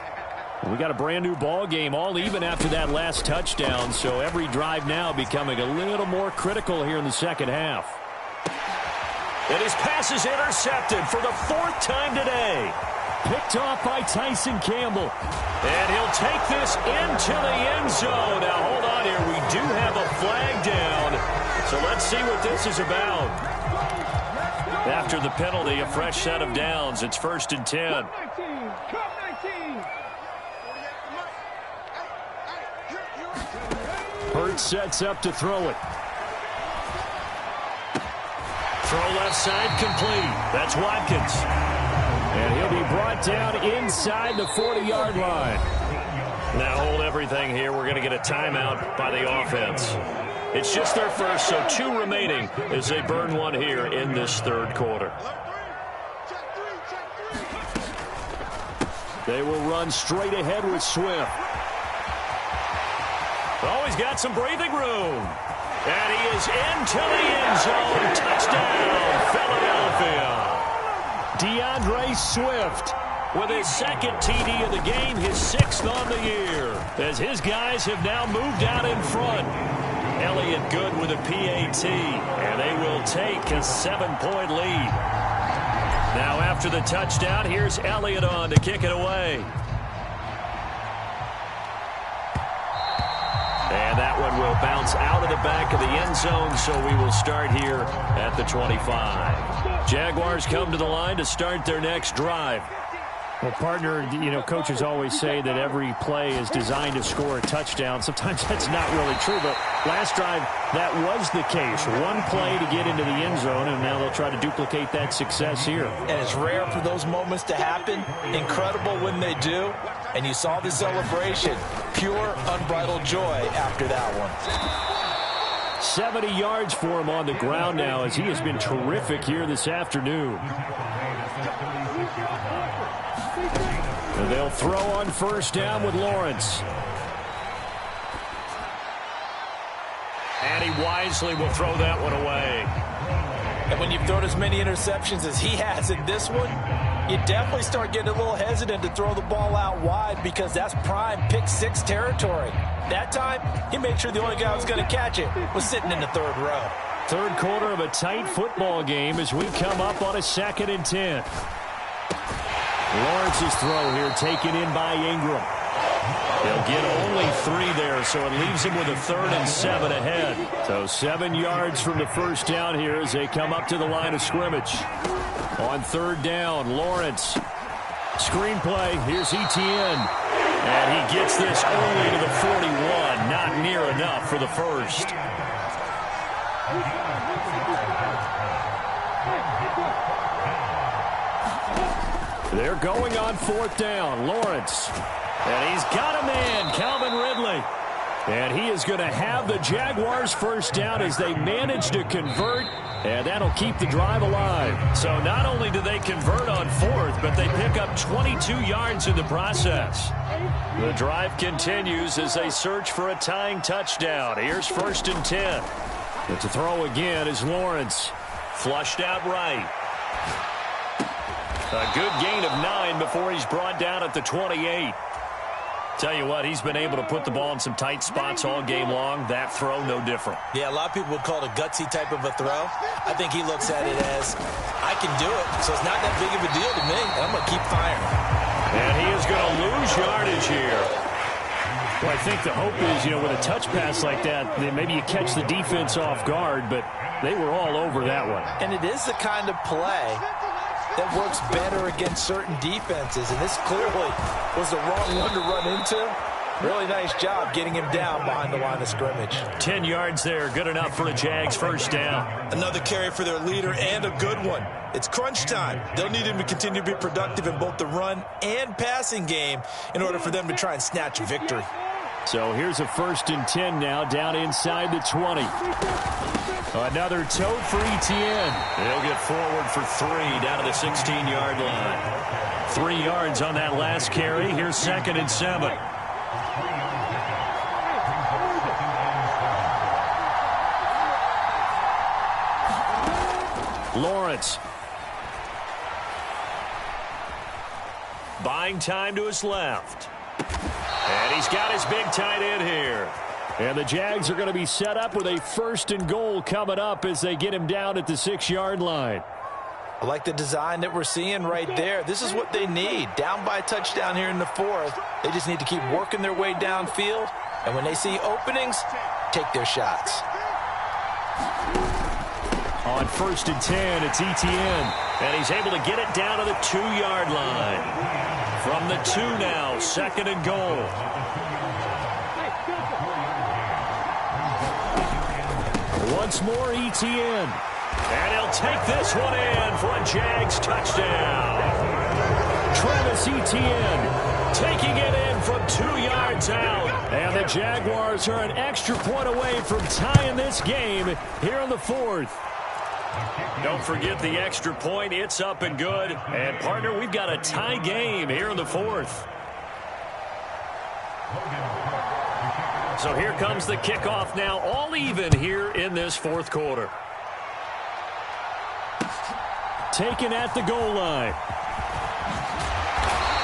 [SPEAKER 2] We got a brand new ball game, all even after that last touchdown, so every drive now becoming a little more critical here in the second half. And his pass is intercepted for the 4th time today. Picked off by Tyson Campbell. And he'll take this into the end zone. Now, hold on here. We do have a flag down. So let's see what this is about. After the penalty, a fresh set of downs. It's 1st and 10. Hurts sets up to throw it. Throw left side complete. That's Watkins. And he'll be brought down inside the 40-yard line. Now hold everything here. We're going to get a timeout by the offense. It's just their first, so 2 remaining as they burn one here in this 3rd quarter. They will run straight ahead with Swift. Oh, he's got some breathing room. And he is into the end zone. Touchdown, Philadelphia. DeAndre Swift with his 2nd TD of the game, his 6th on the year, as his guys have now moved out in front. Elliott good with a PAT, and they will take a 7-point lead. Now after the touchdown, here's Elliott on to kick it away. And that one will bounce out of the back of the end zone, so we will start here at the 25. Jaguars come to the line to start their next drive.
[SPEAKER 8] Well, partner, coaches always say that every play is designed to score a touchdown. Sometimes that's not really true, but last drive, that was the case. One play to get into the end zone, and now they'll try to duplicate that success here.
[SPEAKER 3] And it's rare for those moments to happen. Incredible when they do. And you saw the celebration. Pure, unbridled joy after that one.
[SPEAKER 2] 70 yards for him on the ground now, as he has been terrific here this afternoon. And they'll throw on first down with Lawrence. And he wisely will throw that one away.
[SPEAKER 3] And when you've thrown as many interceptions as he has in this one, you definitely start getting a little hesitant to throw the ball out wide, because that's prime pick six territory. That time, he made sure the only guy who was going to catch it was sitting in the third row.
[SPEAKER 2] Third quarter of a tight football game as we come up on a 2nd and 10. Lawrence's throw here taken in by Ingram. He'll get only 3 there, so it leaves him with a 3rd and 7 ahead. So 7 yards from the first down here as they come up to the line of scrimmage. On 3rd down, Lawrence. Screen play, here's Etienne. And he gets this only to the 41. Not near enough for the first. They're going on 4th down. Lawrence. And he's got a man, Calvin Ridley. And he is going to have the Jaguars first down as they manage to convert. And that'll keep the drive alive. So not only do they convert on 4th, but they pick up 22 yards in the process. The drive continues as they search for a tying touchdown. Here's 1st and 10. But to throw again is Lawrence. Flushed out right. A good gain of 9 before he's brought down at the 28. Tell you what, he's been able to put the ball in some tight spots all game long. That throw, no different.
[SPEAKER 3] Yeah, a lot of people would call it a gutsy type of a throw. I think he looks at it as, I can do it, so it's not that big of a deal to me, and I'm going to keep firing.
[SPEAKER 2] And he is going to lose yardage here. Well, I think the hope is, with a touch pass like that, then maybe you catch the defense off guard, but they were all over that one.
[SPEAKER 3] And it is the kind of play that works better against certain defenses, and this clearly was the wrong one to run into. Really nice job getting him down behind the line of scrimmage.
[SPEAKER 2] 10 yards there, good enough for a Jags first down.
[SPEAKER 3] Another carry for their leader, and a good one. It's crunch time. They'll need him to continue to be productive in both the run and passing game in order for them to try and snatch a victory.
[SPEAKER 2] So here's a 1st and 10 now, down inside the 20. Another tote for Etienne. He'll get forward for 3 down to the 16-yard line. 3 yards on that last carry. Here's 2nd and 7. Lawrence. Buying time to his left. And he's got his big tight end here. And the Jags are going to be set up with a 1st and goal coming up as they get him down at the 6-yard line.
[SPEAKER 3] I like the design that we're seeing right there. This is what they need. Down by a touchdown here in the 4th. They just need to keep working their way downfield. And when they see openings, take their shots.
[SPEAKER 2] On 1st and 10, it's Etienne. And he's able to get it down to the 2-yard line. From the 2 now, 2nd and goal. Once more, Etienne. And he'll take this one in for a Jags touchdown. Travis Etienne taking it in from 2 yards out. And the Jaguars are an extra point away from tying this game here in the 4th. Don't forget the extra point. It's up and good. And, partner, we've got a tie game here in the 4th. So here comes the kickoff now, all even here in this 4th quarter. Taken at the goal line.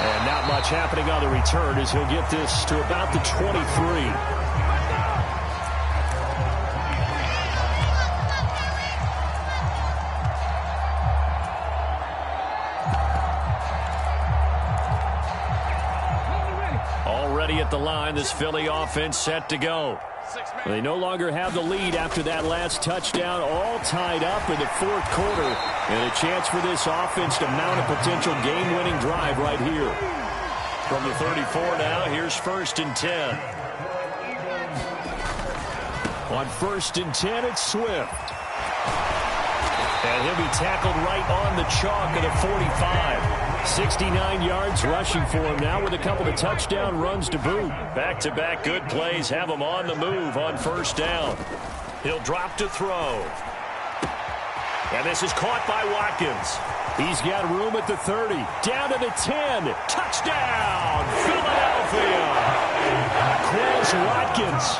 [SPEAKER 2] And not much happening on the return as he'll get this to about the 23. at the line. This Philly offense set to go. They no longer have the lead after that last touchdown, all tied up in the fourth quarter. And a chance for this offense to mount a potential game-winning drive right here. From the 34 now, here's 1st and 10. On 1st and 10, it's Swift. And he'll be tackled right on the chalk of the 45. 69 yards rushing for him now with a couple of touchdown runs to boot. Back-to-back good plays have him on the move on 1st down. He'll drop to throw. And this is caught by Watkins. He's got room at the 30. Down to the 10. Touchdown, Philadelphia. Quez Watkins.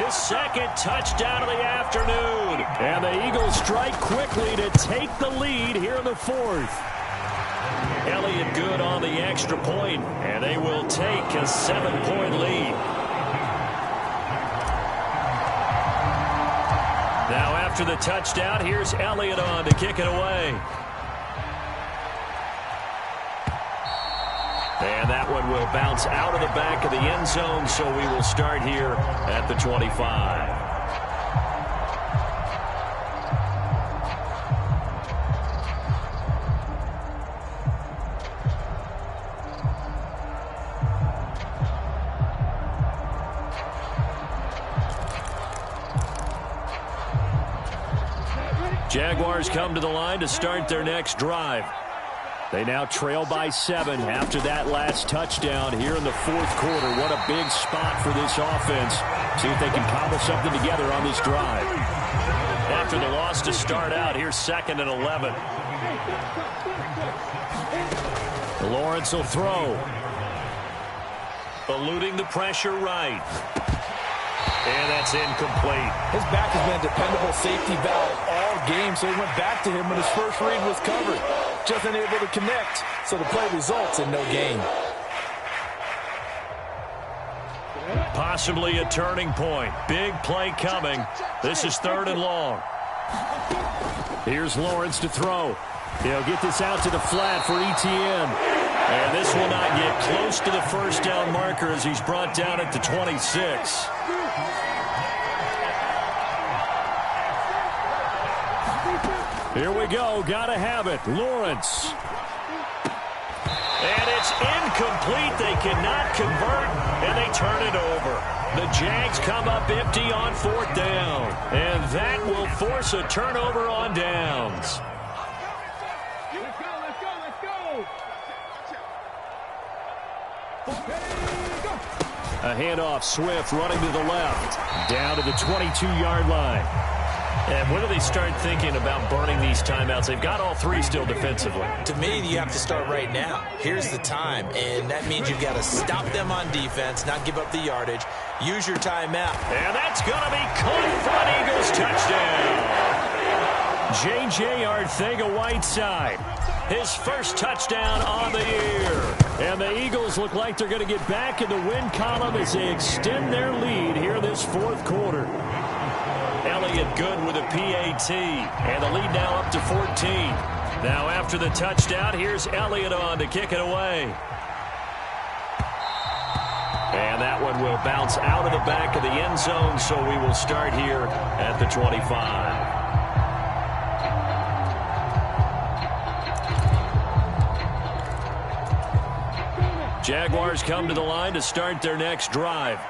[SPEAKER 2] His 2nd touchdown of the afternoon. And the Eagles strike quickly to take the lead here in the 4th. Elliott good on the extra point, and they will take a 7-point lead. Now after the touchdown, here's Elliott on to kick it away. And that one will bounce out of the back of the end zone, so we will start here at the 25. Jaguars come to the line to start their next drive. They now trail by 7 after that last touchdown here in the 4th quarter. What a big spot for this offense. See if they can cobble something together on this drive. After the loss to start out, here's 2nd and 11. Lawrence will throw. Eluding the pressure right. And that's incomplete.
[SPEAKER 3] His back has been a dependable safety valve all game, so he went back to him when his first read was covered. Just unable to connect, so the play results in no gain.
[SPEAKER 2] Possibly a turning point. Big play coming. This is 3rd and long. Here's Lawrence to throw. He'll get this out to the flat for Etienne. And this will not get close to the 1st down marker as he's brought down at the 26. Here we go. Gotta have it. Lawrence. And it's incomplete. They cannot convert, and they turn it over. The Jags come up empty on 4th down. And that will force a turnover on downs.
[SPEAKER 6] Let's go, let's go, let's go.
[SPEAKER 2] A handoff, Swift running to the left. Down to the 22-yard line. And when do they start thinking about burning these timeouts? They've got all 3 still defensively.
[SPEAKER 3] To me, you have to start right now. Here's the time, and that means you've got to stop them on defense, not give up the yardage. Use your timeout.
[SPEAKER 2] And that's going to be caught for an Eagles touchdown. J.J. Arcega-Whiteside, his 1st touchdown on the year. And the Eagles look like they're going to get back in the win column as they extend their lead here this 4th quarter. Elliott good with a PAT, and the lead now up to 14. Now after the touchdown, here's Elliott on to kick it away. And that one will bounce out of the back of the end zone, so we will start here at the 25. Jaguars come to the line to start their next drive.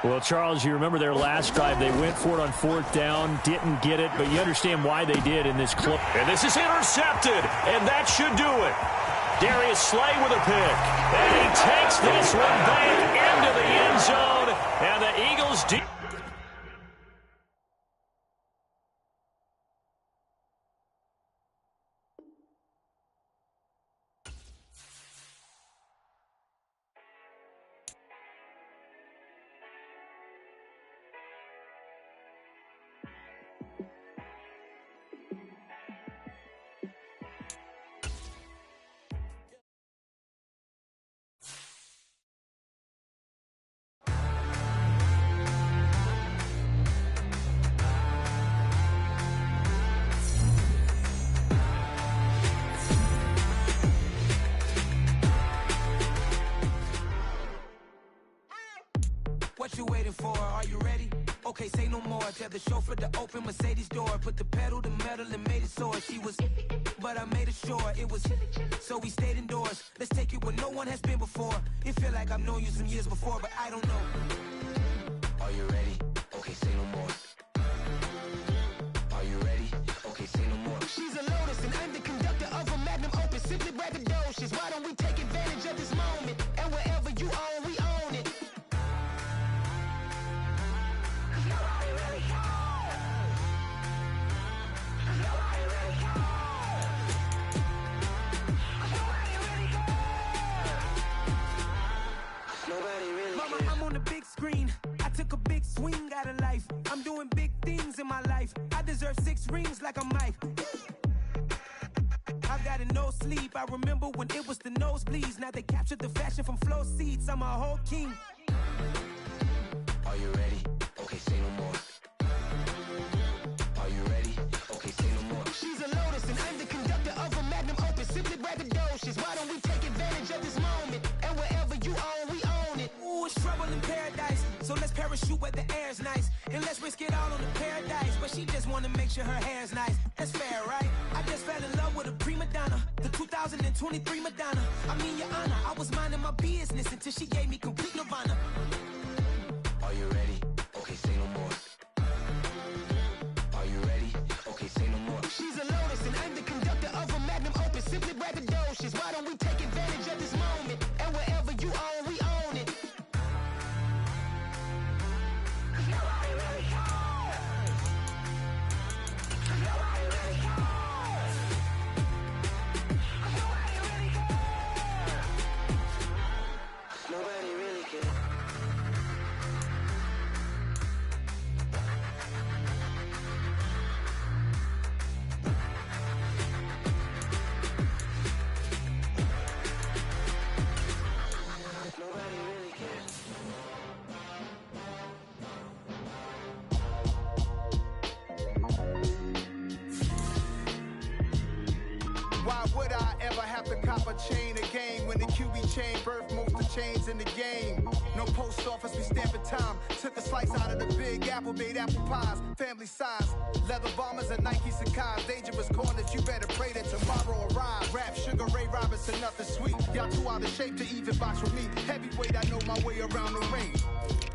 [SPEAKER 2] Well, Charles, you remember their last drive. They went for it on 4th down, didn't get it, but you understand why they did in this clip. And this is intercepted, and that should do it. Darius Slay with a pick, and he takes this one back into the end zone, and the Eagles...
[SPEAKER 1] What you waiting for? Are you ready? Okay, say no more. Tell the chauffeur to open Mercedes door. Put the pedal to metal and made it soar. She was, but I made it sure it was. So we stayed indoors. Let's take it where no one has been before. It feel like I've known you some years before, but I don't know. Are you ready? Okay, say no more. Are you ready? Okay, say no more.
[SPEAKER 9] She's a Lotus and I'm the conductor of a magnum opus. Simply braggadocious. Why don't we take advantage of this moment? And wherever you own, we own it. Nobody really cares. Nobody really cares. Nobody really cares. Nobody really
[SPEAKER 1] Mama,
[SPEAKER 9] cares.
[SPEAKER 1] I'm on the big screen. I took a big swing out of life. I'm doing big things in my life. I deserve 6 rings like I'm Mike. I've got no sleep. I remember when it was the nosebleeds. Now they captured the fashion from flow seats. I'm a whole king.
[SPEAKER 9] Are you ready? Okay, say no more. Are you ready? Okay, say no more. She's a Lotus and I'm the conductor of a magnum opus. Simply braggadocious. Why don't we take advantage of this moment? And wherever you own, we own it.
[SPEAKER 1] Ooh, it's trouble in paradise. So let's parachute where the air's nice. And let's risk it all on the paradise. But she just wanna make sure her hair's nice. That's fair, right? I just fell in love with a prima donna. The 2023 Madonna. I mean, your honor, I was minding my business until she gave me complete nirvana.
[SPEAKER 9] Are you ready? Okay, say no more. Are you ready? Okay, say no more. She's a Lotus and I'm the conductor of a magnum opus. Simply braggadocious. Why don't we take advantage of this moment? And wherever you own, we own it. Nobody really cares. Nobody really cares. Nobody really cares. Nobody really cares. Nobody really cares.
[SPEAKER 10] Why would I ever have to cop a chain again when the QB chain birthed most of the chains in the game? No post office, we stamping time. Took a slice out of the big apple, made apple pies, family size. Leather bombers and Nike Sacai's. Dangerous corners, you better pray that tomorrow arrives. Rap, Sugar Ray Robinson, nothing sweet. Y'all too out of shape to even box with me. Heavyweight, I know my way around the ring.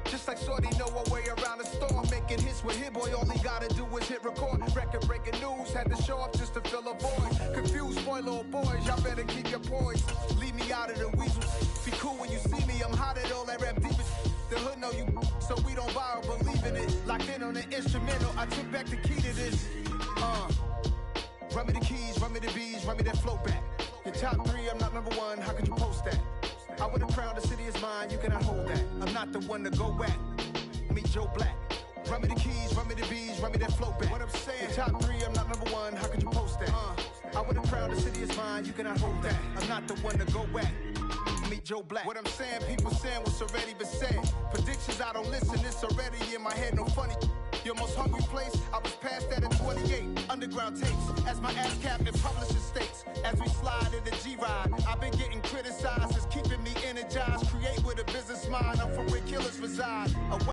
[SPEAKER 10] Just like Shorty know her way around the storm. Making hits with Hit Boy, all he gotta do is hit record. Record breaking news, had to show up just to fill a void. Confused boy, little boys, y'all better keep your poise. Leave me out of the weasels. Be cool when you see me, I'm hot at all that rap deep. The hood know you, so we don't borrow, believe in it. Locked in on the instrumental, I took back the key to this. Run me the keys, run me the bees, run me that flow back. Your top 3, I'm not number 1, how could you post that? I would have crowned the city is mine, you cannot hold that. I'm not the one to go at. Meet Joe Black. Run me the keys, run me the bees, run me that flow back. What I'm saying, your top 3, I'm not number 1, how could you post that? I would have crowned the city is mine, you cannot hold that. I'm not the one to go at. Meet Joe Black. What I'm saying, people saying what's already been said. Predictions, I don't listen, it's already in my head, no funny. Your most hungry place, I was past that at 28. Underground tapes, as my ass cap in publishing states. As we slide in the G-Ride, I've been getting criticized, it's keeping me energized. Create with a business mind, I'm from where killers reside.